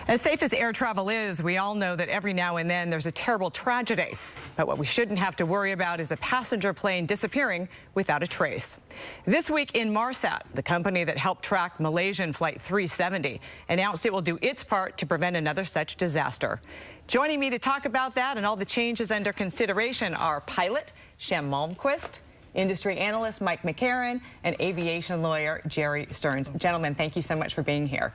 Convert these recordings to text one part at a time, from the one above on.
As safe as air travel is, we all know that every now and then there's a terrible tragedy. But what we shouldn't have to worry about is a passenger plane disappearing without a trace. This week Inmarsat, the company that helped track Malaysian Flight 370, announced it will do its part to prevent another such disaster. Joining me to talk about that and all the changes under consideration are pilot Shem Malmquist, industry analyst Mike McCarran, and aviation lawyer Jerry Stearns. Gentlemen, thank you so much for being here.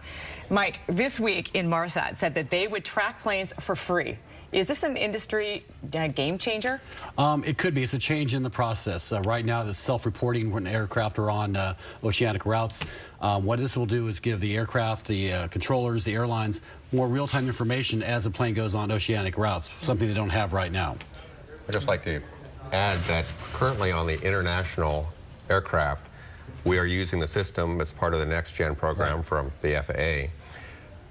Mike, this week Inmarsat said that they would track planes for free. Is this an industry game changer? It could be. It's a change in the process. Right now, it's self-reporting when aircraft are on oceanic routes. What this will do is give the aircraft, the controllers, the airlines, more real-time information as the plane goes on oceanic routes, something they don't have right now. I'd just like to add that currently on the international aircraft, we are using the system as part of the Next Gen program from the FAA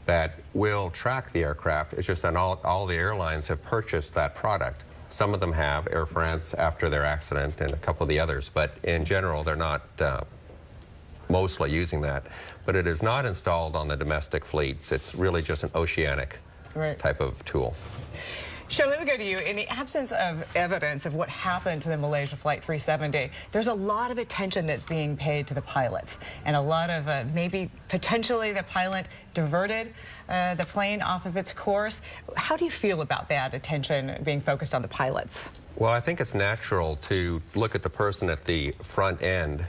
that will track the aircraft. It's just that all the airlines have purchased that product. Some of them have, Air France after their accident and a couple of the others, but in general they're not mostly using that. But it is not installed on the domestic fleets. It's really just an oceanic type of tool. Shem, let me go to you. In the absence of evidence of what happened to the Malaysia Flight 370, there's a lot of attention that's being paid to the pilots, and a lot of maybe potentially the pilot diverted the plane off of its course. How do you feel about that attention being focused on the pilots? Well, I think it's natural to look at the person at the front end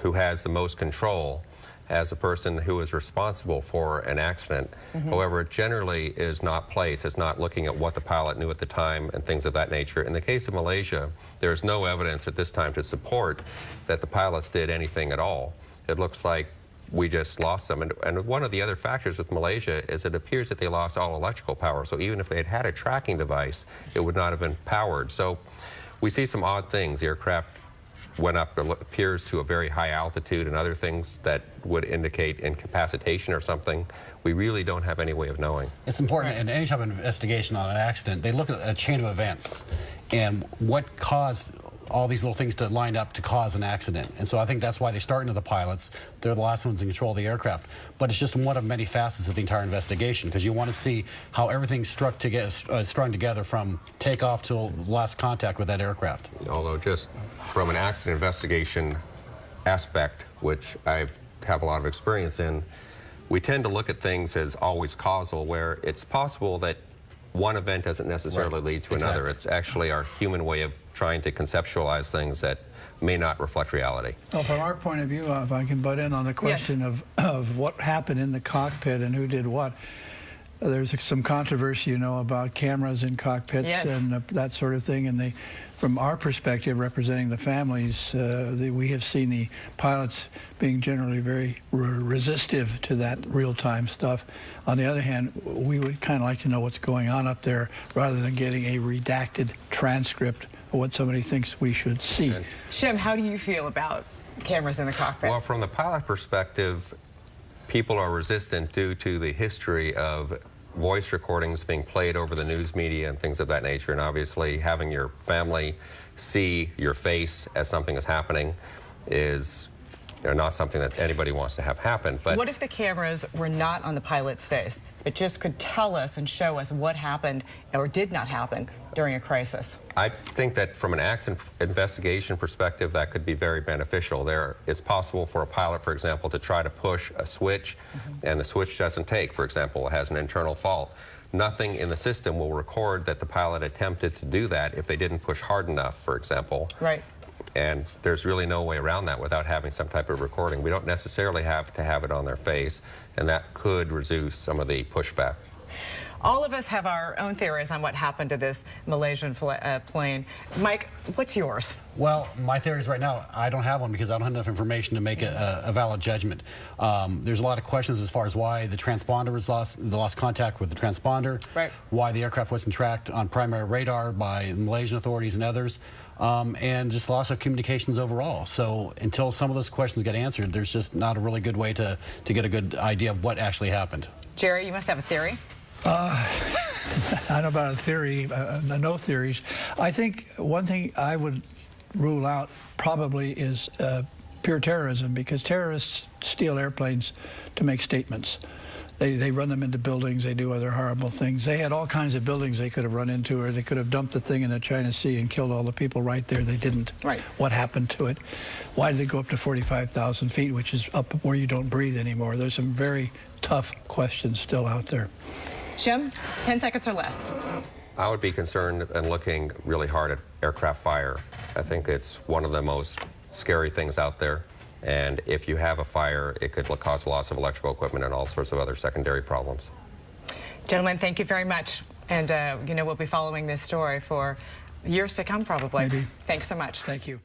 who has the most control as a person who is responsible for an accident. However, it generally is not placed. It's not looking at what the pilot knew at the time and things of that nature. In the case of Malaysia, there's no evidence at this time to support that the pilots did anything at all. It looks like we just lost them. And one of the other factors with Malaysia is it appears that they lost all electrical power. So even if they had had a tracking device, it would not have been powered. So we see some odd things. The aircraft went up, it appears, to a very high altitude, and other things that would indicate incapacitation or something. We really don't have any way of knowing. It's important in any type of investigation on an accident, they look at a chain of events and what caused all these little things to line up to cause an accident. And so I think that's why they start into the pilots. They're the last ones in control of the aircraft. But it's just one of many facets of the entire investigation, because you want to see how everything's strung together from takeoff till last contact with that aircraft. Although just from an accident investigation aspect, which I have a lot of experience in, we tend to look at things as always causal, where it's possible that one event doesn't necessarily lead to another. It's actually our human way of trying to conceptualize things that may not reflect reality. Well, from our point of view, if I can butt in on the question of what happened in the cockpit and who did what, there's some controversy, you know, about cameras in cockpits and that sort of thing. And from our perspective, representing the families, we have seen the pilots being generally very resistive to that real-time stuff. On the other hand, we would kind of like to know what's going on up there rather than getting a redacted transcript of what somebody thinks we should see. Shem, how do you feel about cameras in the cockpit? Well, from the pilot perspective, people are resistant due to the history of voice recordings being played over the news media and things of that nature, and obviously having your family see your face as something is happening is not something that anybody wants to have happen. But what if the cameras were not on the pilot's face, but just could tell us and show us what happened or did not happen during a crisis? I think that from an accident investigation perspective, that could be very beneficial. There is possible for a pilot, for example, to try to push a switch and the switch doesn't take, for example, it has an internal fault. Nothing in the system will record that the pilot attempted to do that if they didn't push hard enough, for example. Right. And there's really no way around that without having some type of recording. We don't necessarily have to have it on their face, and that could reduce some of the pushback. All of us have our own theories on what happened to this Malaysian plane. Mike, what's yours? Well, my theories right now, I don't have one because I don't have enough information to make a valid judgment. There's a lot of questions as far as why the transponder was lost contact with the transponder, why the aircraft wasn't tracked on primary radar by Malaysian authorities and others, and just loss of communications overall. So until some of those questions get answered, there's just not a really good way to get a good idea of what actually happened. Jerry, you must have a theory. I don't know about a theory, no theories. I think one thing I would rule out probably is pure terrorism, because terrorists steal airplanes to make statements. They run them into buildings. They do other horrible things. They had all kinds of buildings they could have run into, or they could have dumped the thing in the China Sea and killed all the people right there. They didn't. Right. What happened to it? Why did they go up to 45,000 feet, which is up where you don't breathe anymore? There's some very tough questions still out there. Shem, 10 seconds or less. I would be concerned and looking really hard at aircraft fire. I think it's one of the most scary things out there. And if you have a fire, it could cause loss of electrical equipment and all sorts of other secondary problems. Gentlemen, thank you very much. And, you know, we'll be following this story for years to come, probably. Maybe. Thanks so much. Thank you.